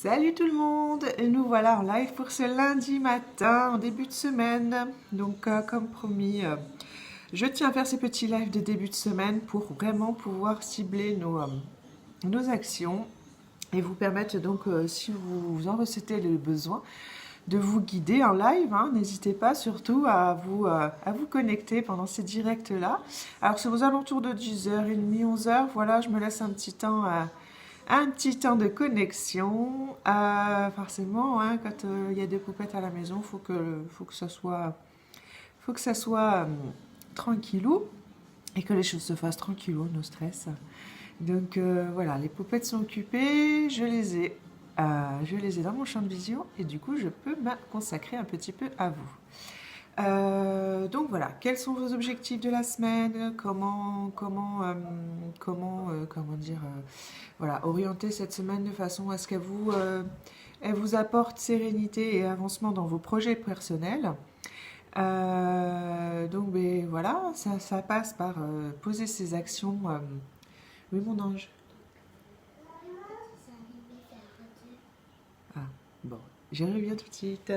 Salut tout le monde! Et nous voilà en live pour ce lundi matin, en début de semaine. Donc, comme promis, je tiens à faire ces petits lives de début de semaine pour vraiment pouvoir cibler nos actions et vous permettre donc, si vous en ressentez le besoin, de vous guider en live, hein. N'hésitez pas surtout à vous connecter pendant ces directs-là. Alors, c'est aux alentours de 10h30, 11h. Voilà, je me laisse un petit temps de connexion. Forcément, hein, quand il y a des poupettes à la maison, faut que ça soit tranquillou et que les choses se fassent tranquillou, no stress. Donc voilà, les poupettes sont occupées, je les ai dans mon champ de vision et du coup je peux me consacrer un petit peu à vous. Donc voilà, quels sont vos objectifs de la semaine? Comment dire, voilà, orienter cette semaine de façon à ce elle vous apporte sérénité et avancement dans vos projets personnels. Donc ben, voilà, ça passe par poser ses actions. Oui, mon ange. Ah, bon, j'y reviens tout de suite.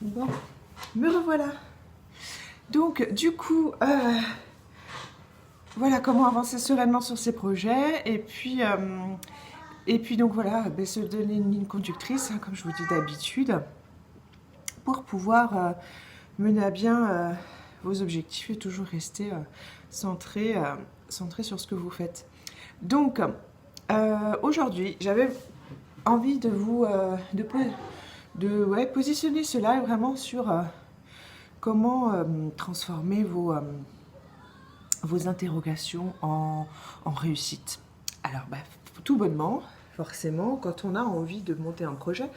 Bon, me revoilà. Donc, du coup, voilà comment avancer sereinement sur ces projets. Et puis donc voilà, ben, se donner une ligne conductrice, hein, comme je vous dis d'habitude, pour pouvoir mener à bien vos objectifs et toujours rester centré sur ce que vous faites. Donc, aujourd'hui, j'avais envie de vous positionner cela vraiment sur comment transformer vos interrogations en réussite. Alors, bah, tout bonnement, forcément, quand on a envie de monter un projet,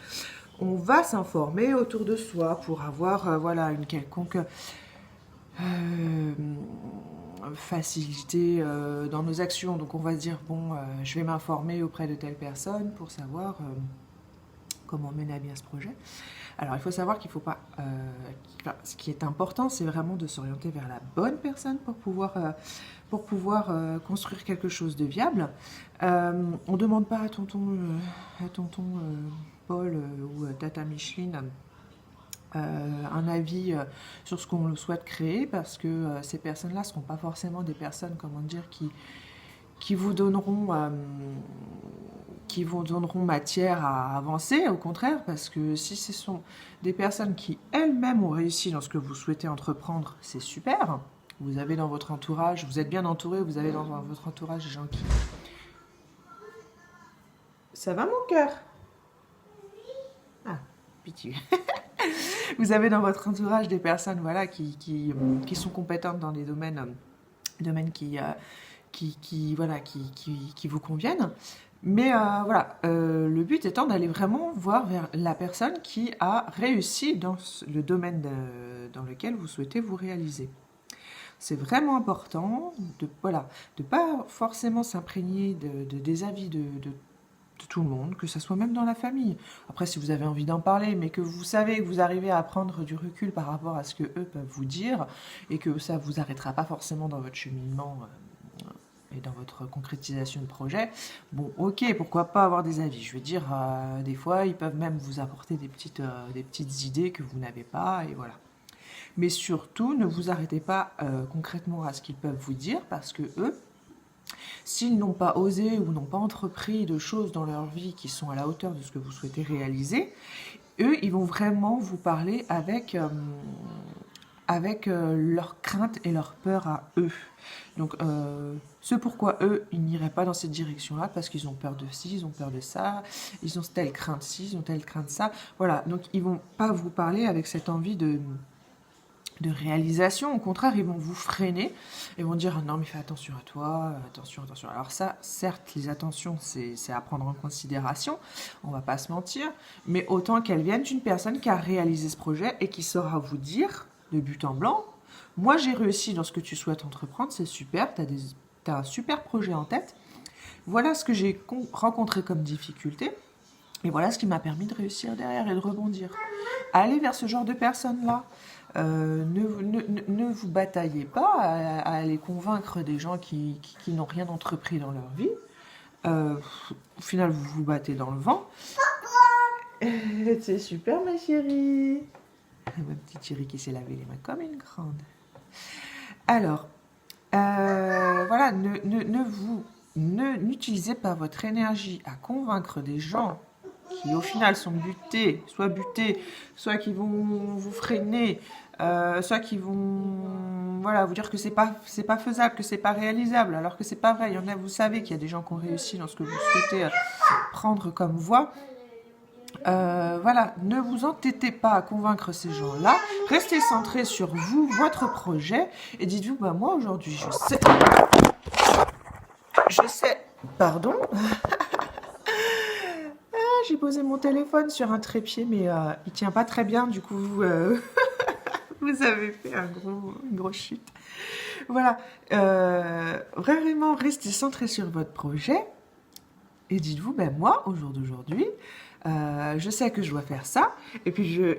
on va s'informer autour de soi pour avoir voilà, une quelconque facilité dans nos actions. Donc on va se dire, bon, je vais m'informer auprès de telle personne pour savoir comment mener à bien ce projet. Alors il faut savoir qu'il ne faut pas... ce qui est important, c'est vraiment de s'orienter vers la bonne personne pour pouvoir construire quelque chose de viable. On ne demande pas à tonton Paul ou Tata Micheline un avis sur ce qu'on souhaite créer parce que ces personnes-là ne seront pas forcément des personnes, comment dire, qui vous donneront matière à avancer, au contraire, parce que si ce sont des personnes qui elles-mêmes ont réussi dans ce que vous souhaitez entreprendre, c'est super. Vous avez dans votre entourage, vous êtes bien entouré, vous avez dans votre entourage des gens qui... Ça va mon cœur? Ah, pitié. Vous avez dans votre entourage des personnes voilà, qui sont compétentes dans des domaines qui vous conviennent. Mais voilà, le but étant d'aller vraiment voir vers la personne qui a réussi dans le domaine dans lequel vous souhaitez vous réaliser. C'est vraiment important de pas forcément s'imprégner des avis de tout le monde, que ça soit même dans la famille. Après, si vous avez envie d'en parler, mais que vous savez que vous arrivez à prendre du recul par rapport à ce que eux peuvent vous dire, et que ça vous arrêtera pas forcément dans votre cheminement et dans votre concrétisation de projet, bon, ok, pourquoi pas avoir des avis. Je veux dire, des fois, ils peuvent même vous apporter des petites idées que vous n'avez pas, et voilà. Mais surtout, ne vous arrêtez pas concrètement à ce qu'ils peuvent vous dire, parce que eux, s'ils n'ont pas osé ou n'ont pas entrepris de choses dans leur vie qui sont à la hauteur de ce que vous souhaitez réaliser, eux, ils vont vraiment vous parler avec avec leurs craintes et leurs peurs à eux. Donc, ce pourquoi eux, ils n'iraient pas dans cette direction-là, parce qu'ils ont peur de ci, ils ont peur de ça, ils ont telle crainte ci, ils ont telle crainte ça. Voilà, donc ils vont pas vous parler avec cette envie de réalisation. Au contraire, ils vont vous freiner et vont dire non mais fais attention à toi, attention, attention. Alors ça, certes, les attentions, c'est à prendre en considération, on va pas se mentir, mais autant qu'elles viennent d'une personne qui a réalisé ce projet et qui saura vous dire de but en blanc, moi j'ai réussi dans ce que tu souhaites entreprendre, c'est super, t'as un super projet en tête, voilà ce que j'ai rencontré comme difficulté, et voilà ce qui m'a permis de réussir derrière et de rebondir. Allez vers ce genre de personnes-là. Ne vous bataillez pas à aller convaincre des gens qui n'ont rien entrepris dans leur vie. Au final, vous vous battez dans le vent. C'est super, ma chérie. Ma petite chérie qui s'est lavé les mains comme une grande. Alors, voilà, n'utilisez pas votre énergie à convaincre des gens qui au final sont butés, soit qui vont vous freiner, soit qui vont voilà, vous dire que c'est pas faisable, que c'est pas réalisable, alors que c'est pas vrai. Il y en a, vous savez qu'il y a des gens qui ont réussi dans ce que vous souhaitez prendre comme voie. Voilà, ne vous entêtez pas à convaincre ces gens-là. Restez centré sur vous, votre projet, et dites-vous, bah moi aujourd'hui, je sais, pardon. J'ai posé mon téléphone sur un trépied, mais il tient pas très bien, du coup, vous avez fait une grosse chute. Voilà, vraiment, restez centré sur votre projet, et dites-vous, ben moi, au jour d'aujourd'hui, je sais que je dois faire ça, et puis je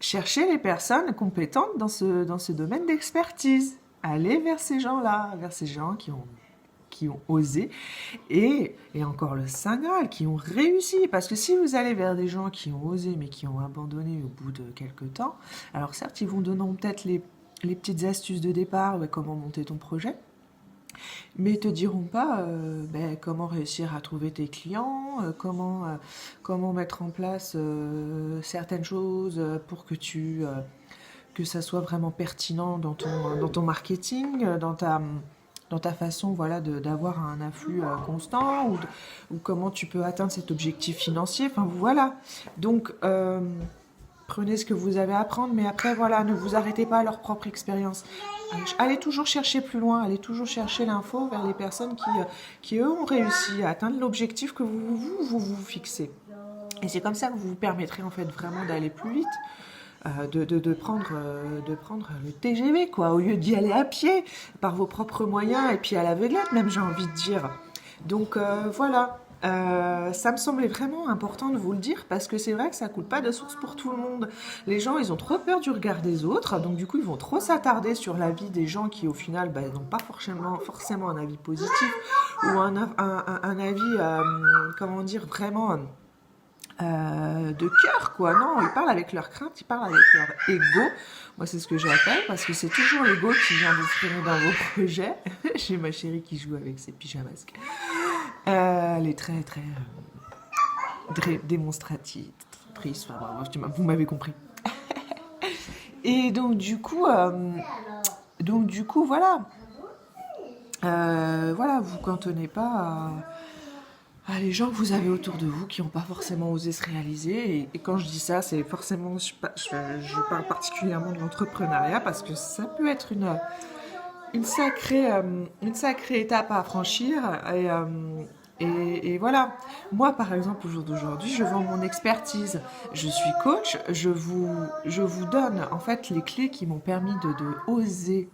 cherchais les personnes compétentes dans ce domaine d'expertise. Allez vers ces gens-là, vers ces gens qui ont osé, et encore le Saint Graal, qui ont réussi. Parce que si vous allez vers des gens qui ont osé, mais qui ont abandonné au bout de quelques temps, alors certes, ils vous donneront peut-être les petites astuces de départ, comment monter ton projet, mais ils te diront pas comment réussir à trouver tes clients, comment mettre en place certaines choses pour que ça soit vraiment pertinent dans ton marketing, dans ta façon voilà, d'avoir un afflux constant, ou comment tu peux atteindre cet objectif financier. Enfin voilà. Donc prenez ce que vous avez à apprendre, mais après voilà, ne vous arrêtez pas à leur propre expérience. Allez toujours chercher plus loin, allez toujours chercher l'info vers les personnes qui eux ont réussi à atteindre l'objectif que vous fixez. Et c'est comme ça que vous vous permettrez en fait vraiment d'aller plus vite. De prendre le TGV, quoi, au lieu d'y aller à pied, par vos propres moyens, et puis à l'aveuglette même, j'ai envie de dire. Donc voilà, ça me semblait vraiment important de vous le dire, parce que c'est vrai que ça coule pas de source pour tout le monde. Les gens, ils ont trop peur du regard des autres, donc du coup, ils vont trop s'attarder sur la vie des gens qui, au final, n'ont pas forcément un avis positif, ou un avis, comment dire, vraiment... de cœur, quoi. Non, ils parlent avec leur crainte, ils parlent avec leur ego. Moi, c'est ce que j'appelle, parce que c'est toujours l'ego qui vient vous freiner dans vos projets. J'ai ma chérie qui joue avec ses pyjamasques. Elle est très, très démonstratrice. Enfin, vous m'avez compris. Et donc, du coup, voilà. Voilà, vous cantonnez pas à les gens que vous avez autour de vous qui n'ont pas forcément osé se réaliser. Et quand je dis ça, c'est forcément, je parle particulièrement de l'entrepreneuriat, parce que ça peut être une sacrée étape à franchir. Et voilà, moi par exemple au jour d'aujourd'hui, je vends mon expertise, je suis coach, je vous donne en fait les clés qui m'ont permis de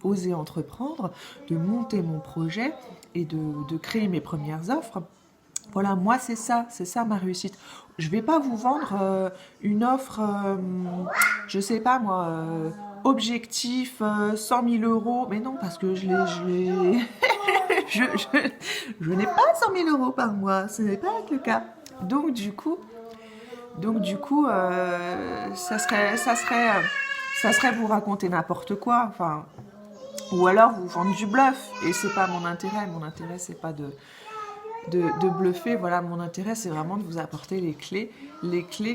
oser entreprendre, de monter mon projet et de créer mes premières offres. Voilà, moi c'est ça ma réussite. Je vais pas vous vendre une offre, je sais pas moi, objectif 100 000 euros, mais non, parce que je n'ai pas 100 000 euros par mois, ce n'est pas le cas. Donc du coup, ça serait vous raconter n'importe quoi, enfin, ou alors vous vendre du bluff, et c'est pas mon intérêt. Mon intérêt, c'est pas de bluffer. Voilà, mon intérêt, c'est vraiment de vous apporter les clés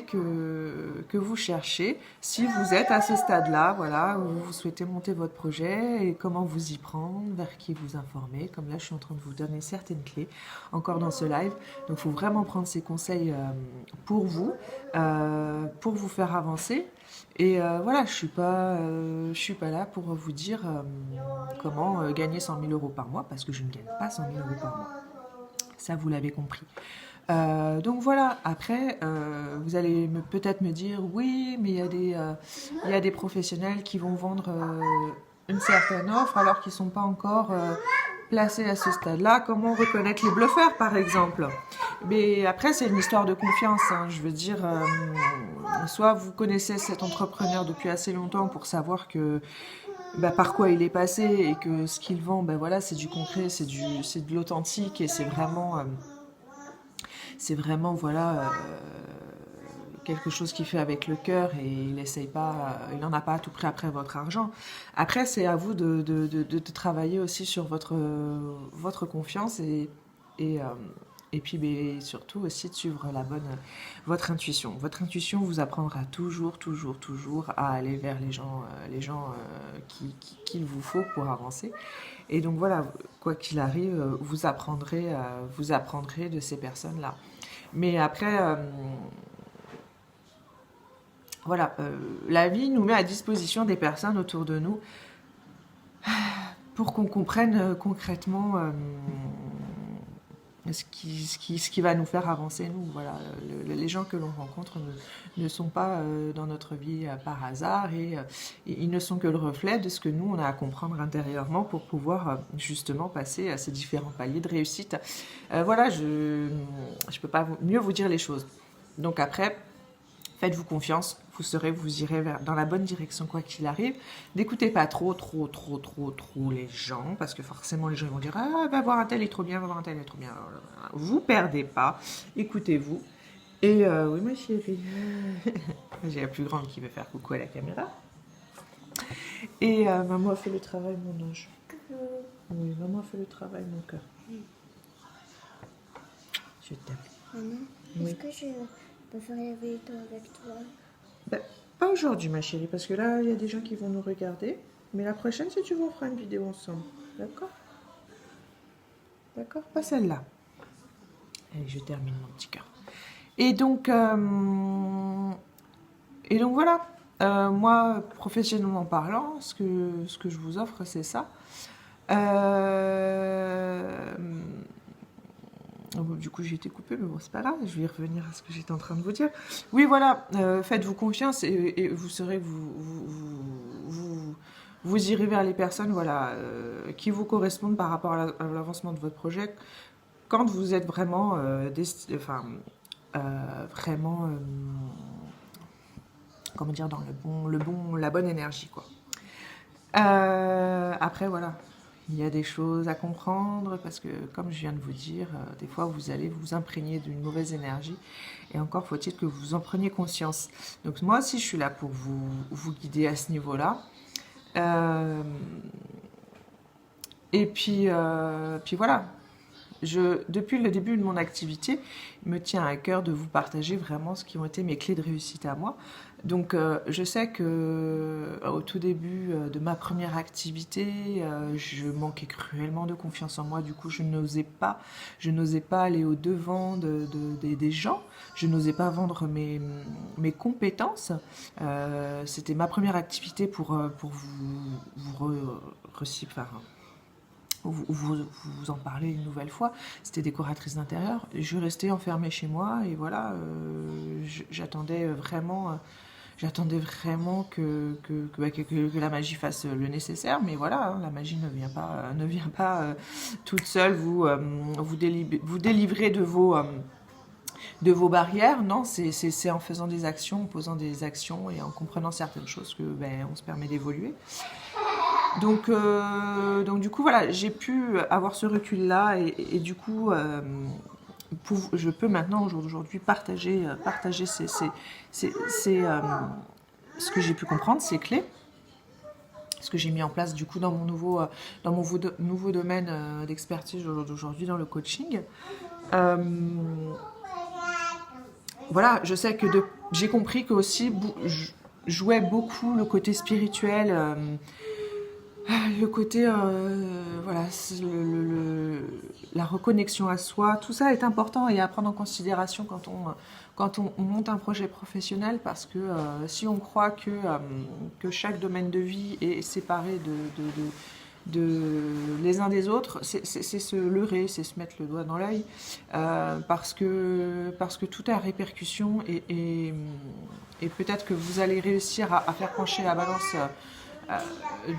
que vous cherchez. Si vous êtes à ce stade-là, voilà, où vous souhaitez monter votre projet et comment vous y prendre, vers qui vous informer. Comme là, je suis en train de vous donner certaines clés encore dans ce live. Donc, il faut vraiment prendre ces conseils pour vous faire avancer. Et voilà, je suis pas là pour vous dire comment gagner 100 000 euros par mois, parce que je ne gagne pas 100 000 euros par mois. Ça, vous l'avez compris. Donc voilà, après, vous allez peut-être me dire, oui, mais il y a des professionnels qui vont vendre une certaine offre alors qu'ils ne sont pas encore placés à ce stade-là. Comment reconnaître les bluffeurs, par exemple? Mais après, c'est une histoire de confiance, hein. Je veux dire, soit vous connaissez cet entrepreneur depuis assez longtemps pour savoir que par quoi il est passé et que ce qu'il vend, voilà, c'est du concret, c'est de l'authentique et c'est vraiment voilà, quelque chose qu'il fait avec le cœur et il essaye pas, il n'en a pas à tout prix après votre argent. Après, c'est à vous de travailler aussi sur votre confiance et, euh, et puis surtout aussi de suivre votre intuition. Votre intuition vous apprendra toujours à aller vers les gens qu'il vous faut pour avancer. Et donc voilà, quoi qu'il arrive, vous apprendrez de ces personnes-là. Mais après, voilà, la vie nous met à disposition des personnes autour de nous pour qu'on comprenne concrètement ce qui va nous faire avancer, nous. Voilà, les gens que l'on rencontre ne sont pas dans notre vie par hasard et ils ne sont que le reflet de ce que nous, on a à comprendre intérieurement pour pouvoir justement passer à ces différents paliers de réussite. Voilà, je ne peux pas mieux vous dire les choses. Donc après, faites-vous confiance, vous irez dans la bonne direction quoi qu'il arrive. N'écoutez pas trop les gens, parce que forcément les gens vont dire « Ah, va voir un tel, il est trop bien, va voir un tel, il est trop bien. » Vous perdez pas, écoutez-vous. Et oui, ma chérie, j'ai la plus grande qui veut faire coucou à la caméra. Et maman a fait le travail, mon ange. Oui, maman a fait le travail, mon cœur. Je t'aime. Maman, oui. Est-ce que je peux faire la vidéo avec toi? Pas aujourd'hui, ma chérie, parce que là, il y a des gens qui vont nous regarder. Mais la prochaine, si tu veux, on fera une vidéo ensemble. D'accord? D'accord? Pas celle-là. Allez, je termine mon petit cœur. Et donc voilà. Moi, professionnellement parlant, ce que je vous offre, c'est ça. Du coup, j'ai été coupée, mais bon, c'est pas grave. Je vais revenir à ce que j'étais en train de vous dire. Oui, voilà. Faites-vous confiance et vous saurez que vous irez vers les personnes, voilà, qui vous correspondent par rapport à l'avancement de votre projet. Quand vous êtes vraiment, comment dire, dans la bonne énergie, quoi. Après, voilà, il y a des choses à comprendre parce que, comme je viens de vous dire, des fois vous allez vous imprégner d'une mauvaise énergie et encore faut-il que vous en preniez conscience. Donc moi aussi, je suis là pour vous guider à ce niveau-là. Et puis voilà. Depuis le début de mon activité, il me tient à cœur de vous partager vraiment ce qui ont été mes clés de réussite à moi. Donc, je sais que au tout début de ma première activité, je manquais cruellement de confiance en moi. Du coup, je n'osais pas aller au devant des gens. Je n'osais pas vendre mes compétences. C'était ma première activité pour vous en parler une nouvelle fois. C'était décoratrice d'intérieur. Je restais enfermée chez moi et voilà, j'attendais vraiment que la magie fasse le nécessaire. Mais voilà, hein, la magie ne vient pas toute seule vous délivrer de vos barrières. Non, c'est en faisant des actions, en posant des actions et en comprenant certaines choses que on se permet d'évoluer. Donc du coup, voilà, j'ai pu avoir ce recul-là et du coup, je peux maintenant, aujourd'hui, partager ce que j'ai pu comprendre, ces clés, ce que j'ai mis en place du coup dans mon nouveau domaine d'expertise aujourd'hui dans le coaching. Voilà, je sais que j'ai compris que aussi jouait beaucoup le côté spirituel, le côté, voilà, la reconnexion à soi, tout ça est important et à prendre en considération quand on monte un projet professionnel parce que si on croit que chaque domaine de vie est séparé les uns des autres, c'est se leurrer, c'est se mettre le doigt dans l'œil, parce que tout a répercussion et peut-être que vous allez réussir à faire pencher la balance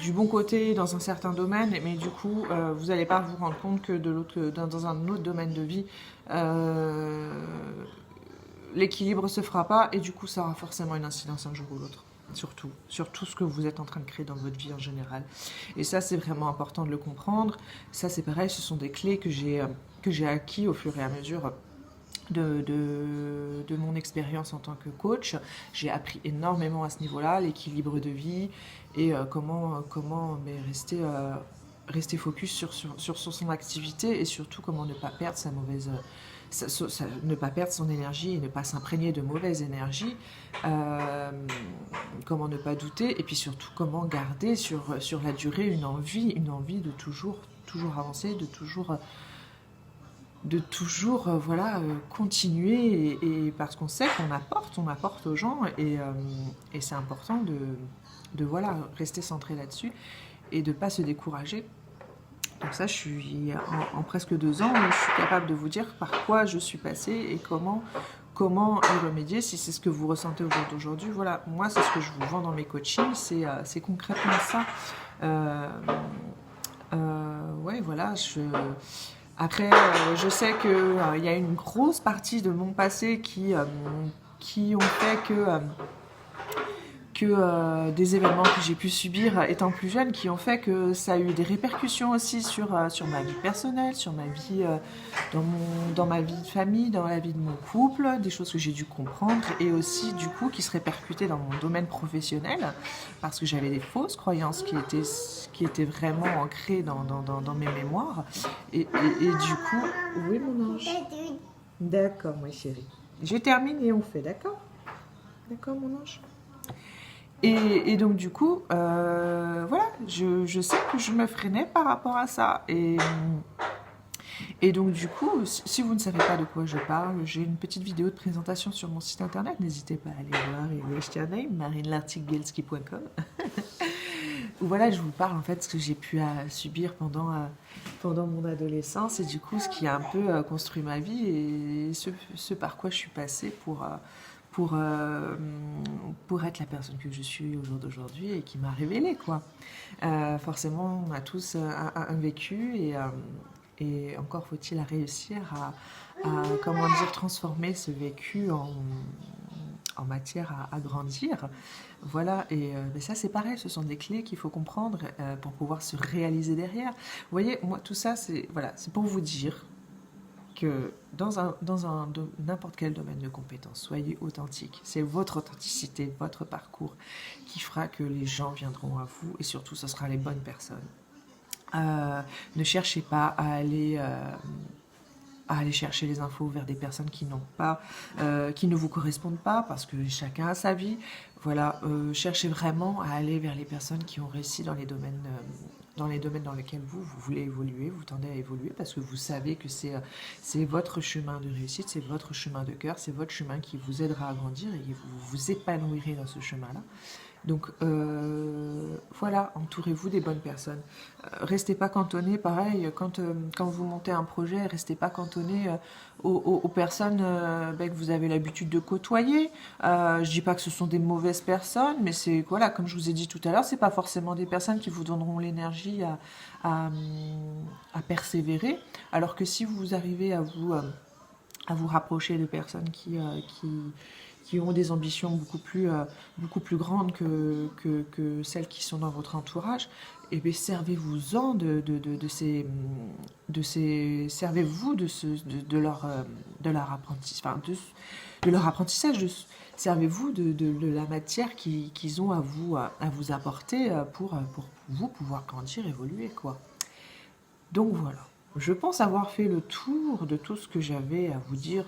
du bon côté dans un certain domaine, mais du coup, vous n'allez pas vous rendre compte que dans un autre domaine de vie, l'équilibre se fera pas et du coup, ça aura forcément une incidence un jour ou l'autre. Surtout, sur tout ce que vous êtes en train de créer dans votre vie en général. Et ça, c'est vraiment important de le comprendre. Ça, c'est pareil, ce sont des clés que j'ai acquis au fur et à mesure de mon expérience en tant que coach. J'ai appris énormément à ce niveau-là, l'équilibre de vie et comment rester focus sur son activité et surtout comment ne pas perdre ne pas perdre son énergie et ne pas s'imprégner de mauvaise énergie, comment ne pas douter et puis surtout comment garder sur la durée une envie de toujours avancer, de toujours voilà, continuer et parce qu'on sait qu'on apporte aux gens et c'est important de voilà, rester centré là-dessus et de ne pas se décourager. Donc ça, je suis en presque 2 ans, je suis capable de vous dire par quoi je suis passée et comment y remédier si c'est ce que vous ressentez au jour d'aujourd'hui. Voilà, moi, c'est ce que je vous vends dans mes coachings, c'est concrètement ça. Ouais, voilà, après, je sais qu'il y a une grosse partie de mon passé qui ont fait que des événements que j'ai pu subir étant plus jeune qui ont fait que ça a eu des répercussions aussi sur ma vie personnelle, sur ma vie, dans ma vie de famille, dans la vie de mon couple, des choses que j'ai dû comprendre et aussi du coup qui se répercutaient dans mon domaine professionnel parce que j'avais des fausses croyances qui étaient vraiment ancrées dans mes mémoires et du coup... Oui mon ange. D'accord moi chérie. Je termine et on fait, d'accord? D'accord mon ange? Et donc du coup, voilà, je sais que je me freinais par rapport à ça. Et donc du coup, si vous ne savez pas de quoi je parle, j'ai une petite vidéo de présentation sur mon site internet. N'hésitez pas à aller voir et lui acheter un œil, marinelartigue-bielski.com. Où voilà, je vous parle en fait de ce que j'ai pu subir pendant mon adolescence et du coup ce qui a un peu construit ma vie et ce par quoi je suis passée pour être la personne que je suis au jour d'aujourd'hui et qui m'a révélée, quoi. Forcément, on a tous un vécu et encore faut-il réussir à comment dire, transformer ce vécu en matière à grandir. Voilà, mais ça c'est pareil, ce sont des clés qu'il faut comprendre pour pouvoir se réaliser derrière. Vous voyez, moi tout ça, c'est pour vous dire que dans n'importe quel domaine de compétence, soyez authentique. C'est votre authenticité, votre parcours qui fera que les gens viendront à vous et surtout ce sera les bonnes personnes. Ne cherchez pas à aller chercher les infos vers des personnes qui ne vous correspondent pas parce que chacun a sa vie. Voilà, cherchez vraiment à aller vers les personnes qui ont réussi dans les domaines dans lesquels vous voulez évoluer, vous tendez à évoluer parce que vous savez que c'est votre chemin de réussite, c'est votre chemin de cœur, c'est votre chemin qui vous aidera à grandir et vous vous épanouirez dans ce chemin-là. Donc voilà, entourez-vous des bonnes personnes. Restez pas cantonné, pareil, quand vous montez un projet, restez pas cantonné aux personnes que vous avez l'habitude de côtoyer. Je dis pas que ce sont des mauvaises personnes, mais c'est voilà, comme je vous ai dit tout à l'heure, c'est pas forcément des personnes qui vous donneront l'énergie à persévérer. Alors que si vous arrivez à vous rapprocher de personnes qui ont des ambitions beaucoup plus grandes que celles qui sont dans votre entourage, et bien servez-vous-en servez-vous de leur apprentissage, servez-vous de la matière qu'ils ont à vous apporter pour vous pouvoir grandir, évoluer, quoi. Donc voilà. je pense avoir fait le tour de tout ce que j'avais à vous dire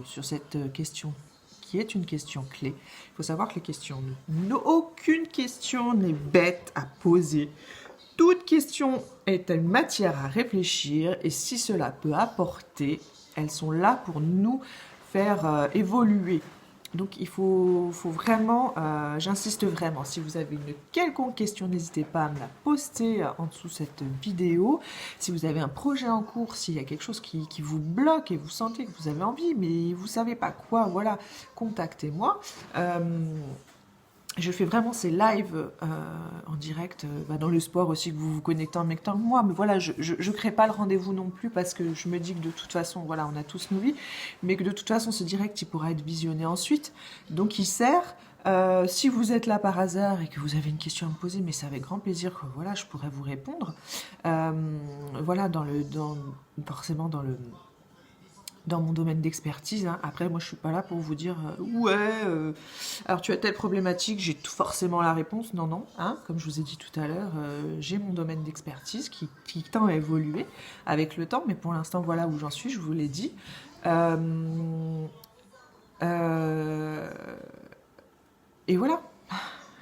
sur cette question, qui est une question clé. Il faut savoir que les questions, aucune question n'est bête à poser. Toute question est une matière à réfléchir et si cela peut apporter, elles sont là pour nous faire évoluer. Donc il faut vraiment, j'insiste vraiment, si vous avez une quelconque question, n'hésitez pas à me la poster en dessous de cette vidéo. Si vous avez un projet en cours, s'il y a quelque chose qui vous bloque et vous sentez que vous avez envie, mais vous ne savez pas quoi, voilà, contactez-moi. Je fais vraiment ces lives en direct, dans le sport aussi, que vous vous connectez en même temps que moi. Mais voilà, je ne crée pas le rendez-vous non plus parce que je me dis que de toute façon, voilà, on a tous nos vies, mais que de toute façon, ce direct, il pourra être visionné ensuite. Donc, il sert. Si vous êtes là par hasard et que vous avez une question à me poser, mais c'est avec grand plaisir que voilà, je pourrais vous répondre. Voilà, forcément dans mon domaine d'expertise. Hein. Après, moi, je suis pas là pour vous dire alors tu as telle problématique, j'ai forcément la réponse. Non, non. Hein. Comme je vous ai dit tout à l'heure, j'ai mon domaine d'expertise qui tend à évoluer avec le temps, mais pour l'instant, voilà où j'en suis. Je vous l'ai dit. Et voilà.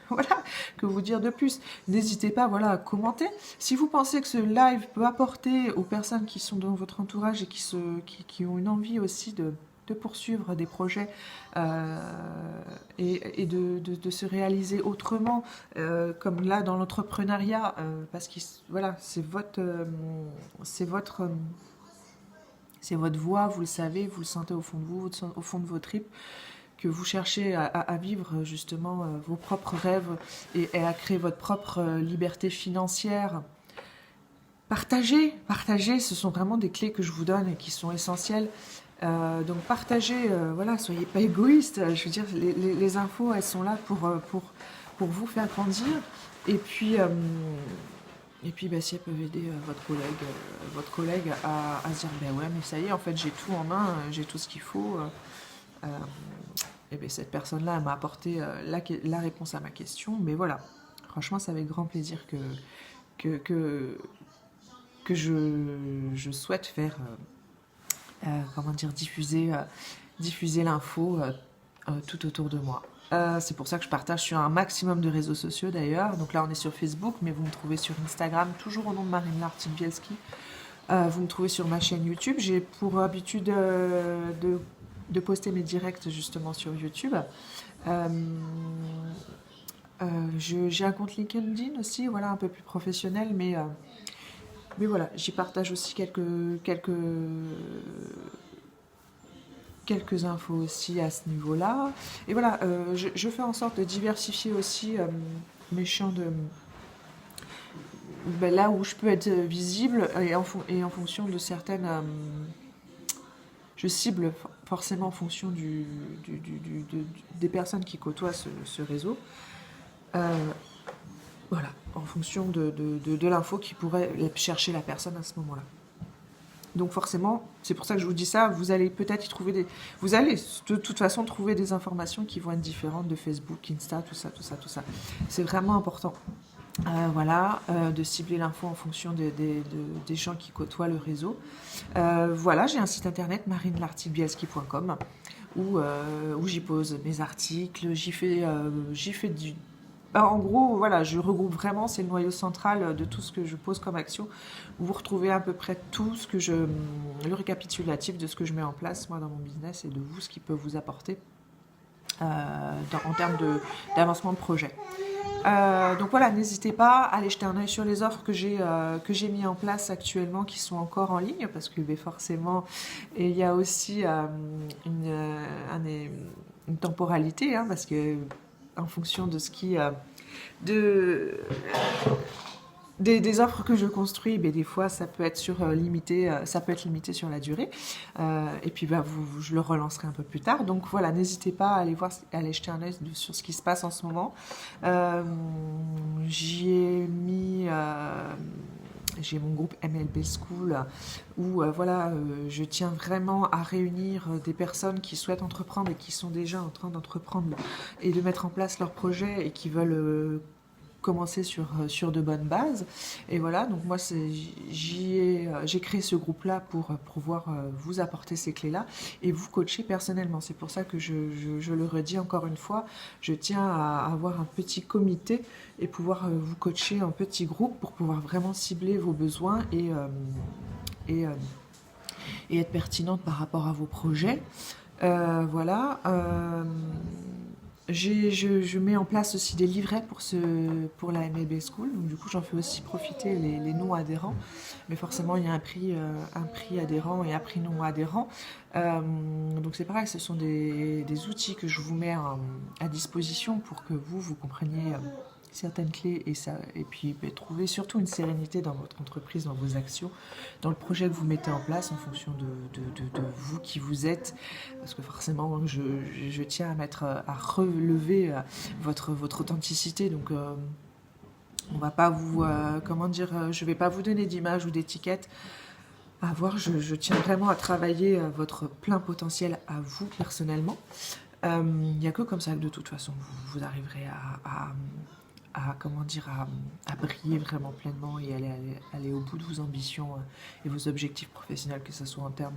Voilà, que vous dire de plus. N'hésitez pas, voilà, à commenter. Si vous pensez que ce live peut apporter aux personnes qui sont dans votre entourage et qui ont une envie aussi de poursuivre des projets et de se réaliser autrement, comme là dans l'entrepreneuriat, parce que voilà, c'est votre voix, vous le savez, vous le sentez au fond de vous, au fond de vos tripes, que vous cherchez à vivre justement vos propres rêves et à créer votre propre liberté financière. Partagez, ce sont vraiment des clés que je vous donne et qui sont essentielles. Donc partagez, voilà, soyez pas égoïste. Je veux dire, les infos, elles sont là pour vous faire grandir. Et puis si elles peuvent aider votre collègue à se dire, ben ouais, mais ça y est, en fait, j'ai tout en main, j'ai tout ce qu'il faut. Et bien, cette personne-là m'a apporté la réponse à ma question. Mais voilà, franchement, c'est avec grand plaisir que je souhaite faire, diffuser l'info tout autour de moi. C'est pour ça que je partage sur un maximum de réseaux sociaux d'ailleurs. Donc là, on est sur Facebook, mais vous me trouvez sur Instagram, toujours au nom de Marine Lartigue-Bielski. Vous me trouvez sur ma chaîne YouTube. J'ai pour habitude de poster mes directs justement sur YouTube. J'ai un compte LinkedIn aussi, voilà, un peu plus professionnel, mais voilà, j'y partage aussi quelques infos aussi à ce niveau-là. Et voilà, je fais en sorte de diversifier aussi mes champs là où je peux être visible et en fonction de certaines... je cible forcément en fonction des personnes qui côtoient ce réseau. Voilà, en fonction de l'info qui pourrait chercher la personne à ce moment-là. Donc forcément, c'est pour ça que je vous dis ça, vous allez peut-être y trouver vous allez de toute façon trouver des informations qui vont être différentes de Facebook, Insta, tout ça. C'est vraiment important. Voilà, de cibler l'info en fonction des gens qui côtoient le réseau. Voilà, j'ai un site internet marinelartigue-bielski.com où j'y pose mes articles, j'y fais du... En gros, voilà, je regroupe vraiment, c'est le noyau central de tout ce que je pose comme action. Vous retrouvez à peu près tout ce que le récapitulatif de ce que je mets en place, moi, dans mon business et de vous, ce qui peut vous apporter en termes d'avancement de projet. Donc voilà, n'hésitez pas à aller jeter un œil sur les offres que j'ai mis en place actuellement qui sont encore en ligne parce que forcément il y a aussi une temporalité parce que en fonction de ce qui des offres que je construis, des fois ça peut être limité sur la durée. Et puis je le relancerai un peu plus tard. Donc voilà, n'hésitez pas à aller jeter un œil sur ce qui se passe en ce moment. J'ai mon groupe MLB School où je tiens vraiment à réunir des personnes qui souhaitent entreprendre et qui sont déjà en train d'entreprendre et de mettre en place leurs projets et qui veulent commencer sur de bonnes bases. Et voilà, donc moi, j'ai créé ce groupe-là pour pouvoir vous apporter ces clés-là et vous coacher personnellement. C'est pour ça que je le redis encore une fois, je tiens à avoir un petit comité et pouvoir vous coacher en petits groupes pour pouvoir vraiment cibler vos besoins et, euh, et être pertinente par rapport à vos projets. Voilà. Je mets en place aussi des livrets pour la MLB School. Donc, du coup, j'en fais aussi profiter les non-adhérents. Mais forcément, il y a un prix adhérent et un prix non-adhérent. Donc, c'est pareil, ce sont des outils que je vous mets à disposition pour que vous compreniez certaines clés et puis trouver surtout une sérénité dans votre entreprise, dans vos actions, dans le projet que vous mettez en place en fonction de vous qui vous êtes, parce que forcément je tiens à relever votre authenticité, donc on va pas vous je vais pas vous donner d'image ou d'étiquette à voir, je tiens vraiment à travailler votre plein potentiel à vous personnellement. Il n'y a que comme ça que de toute façon vous arriverez à briller vraiment pleinement et aller au bout de vos ambitions et vos objectifs professionnels, que ce soit en termes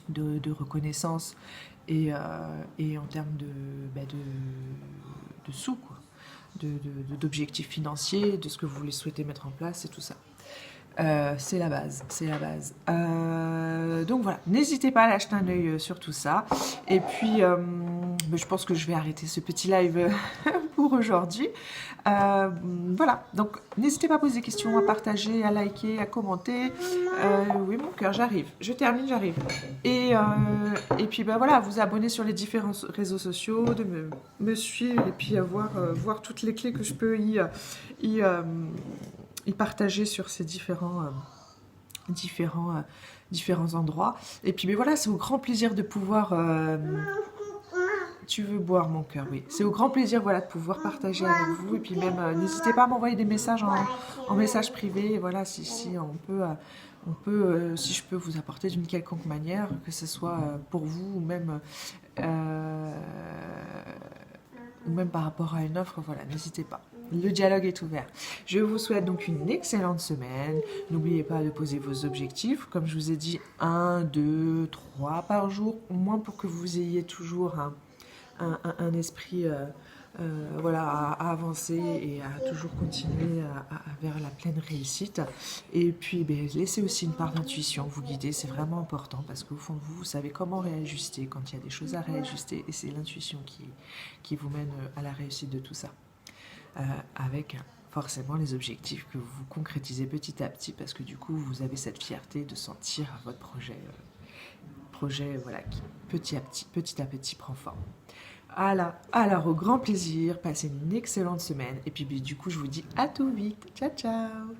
de reconnaissance et en termes de sous, quoi, d'objectifs financiers, de ce que vous voulez souhaiter mettre en place et tout ça. C'est la base, c'est la base. Donc voilà, n'hésitez pas à lâcher un œil sur tout ça. Et puis, je pense que je vais arrêter ce petit live pour aujourd'hui. Voilà, donc n'hésitez pas à poser des questions, à partager, à liker, à commenter. Oui, mon cœur, j'arrive. Je termine, j'arrive. Et puis, voilà, vous abonner sur les différents réseaux sociaux, de me suivre et puis voir toutes les clés que je peux y partager sur ces différents endroits. Et puis voilà, c'est au grand plaisir de pouvoir... Tu veux boire, mon cœur, oui. C'est au grand plaisir, voilà, de pouvoir partager avec vous. Et puis même, n'hésitez pas à m'envoyer des messages en message privé. Et voilà, si je peux vous apporter d'une quelconque manière, que ce soit pour vous ou même par rapport à une offre, voilà, n'hésitez pas. Le dialogue est ouvert. Je vous souhaite donc une excellente semaine. N'oubliez pas de poser vos objectifs. Comme je vous ai dit, 1, 2, 3 par jour, au moins pour que vous ayez toujours un esprit à avancer et à toujours continuer vers la pleine réussite. Et puis, laissez aussi une part d'intuition vous guider. C'est vraiment important parce qu'au fond de vous, vous savez comment réajuster quand il y a des choses à réajuster. Et c'est l'intuition qui vous mène à la réussite de tout ça. Avec forcément les objectifs que vous concrétisez petit à petit, parce que du coup vous avez cette fierté de sentir votre projet voilà, qui petit à petit prend forme. Alors au grand plaisir, passez une excellente semaine et puis du coup je vous dis à tout vite, ciao ciao.